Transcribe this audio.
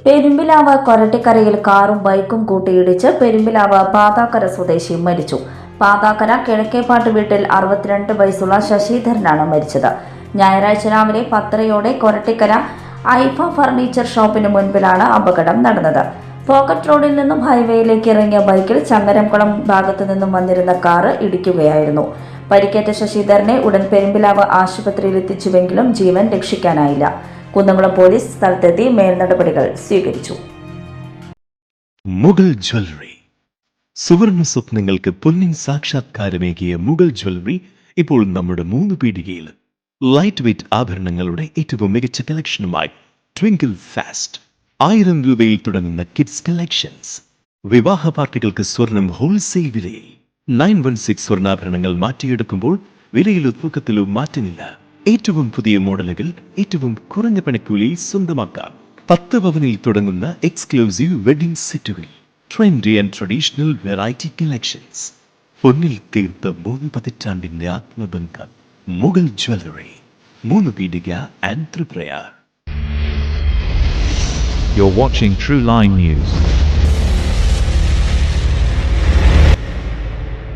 പെരുമ്പിലാവ് കൊരട്ടിക്കരയിൽ കാറും ബൈക്കും കൂട്ടിയിടിച്ച് പെരുമ്പിലാവ് പാതാക്കര സ്വദേശി മരിച്ചു. പാതാക്കര കിഴക്കേപ്പാട്ട് വീട്ടിൽ 62 വയസ്സുള്ള ശശിധരനാണ് മരിച്ചത്. ഞായറാഴ്ച രാവിലെ 10:30 കൊരട്ടിക്കര ഐഫ ഫർണിച്ചർ ഷോപ്പിന് മുൻപിലാണ് അപകടം നടന്നത്. പോക്കറ്റ് റോഡിൽ നിന്നും ഹൈവേയിലേക്ക് ഇറങ്ങിയ ബൈക്കിൽ ചങ്ങരംകുളം ഭാഗത്തു നിന്നും വന്നിരുന്ന കാറ് ഇടിക്കുകയായിരുന്നു. പരിക്കേറ്റ ശശിധരനെ ഉടൻ പെരുമ്പിലാവ് ആശുപത്രിയിൽ എത്തിച്ചുവെങ്കിലും ജീവൻ രക്ഷിക്കാനായില്ല. കുന്നംകുളം പോലീസ് സ്ഥലത്തെത്തി മേൽനടപടികൾ സ്വീകരിച്ചു. മുഗൾ ജ്വല്ലറി സുവർണ സ്വപ്നങ്ങൾക്ക് പൊന്നിൻ സാക്ഷാത്കാരമേകിയ മുഗൾ ജ്വല്ലറി ഇപ്പോൾ നമ്മുടെ 3 പീടികയിൽ. ലൈറ്റ് വെയ്റ്റ് ആഭരണങ്ങളുടെ ഏറ്റവും മികച്ച കളക്ഷനുമായി ട്വിങ്കിൾ ഫാസ്റ്റ്. 1000 രൂപയിൽ തുടങ്ങുന്ന കിഡ്സ് കളക്ഷൻസ്. വിവാഹ പാർട്ടികൾക്ക് സ്വർണം ഹോൾസെയിൽ വിലയിൽ. 916 സ്വർണ്ണാഭരണങ്ങൾ മാറ്റിയെടുക്കുമ്പോൾ വിലയിലോ തൂക്കത്തിലോ മാറ്റമില്ല. ഏറ്റവും പുതിയ മോഡലുകൾ ഏറ്റവും കുറഞ്ഞ പണിക്കൂലിയിൽ സ്വന്തമാക്കാം. 10 പവനിൽ തുടങ്ങുന്ന എക്സ്ക്ലൂസീവ് വെഡിംഗ് സെറ്റുകൾ. Trendy and traditional variety collections. പൊന്നിൽ തീർത്ത 3 പതിറ്റാണ്ടിന്റെ ആത്മബന്ധം. Mughal jewellery, 3 Peedika and Triprayar. You're watching True Line News.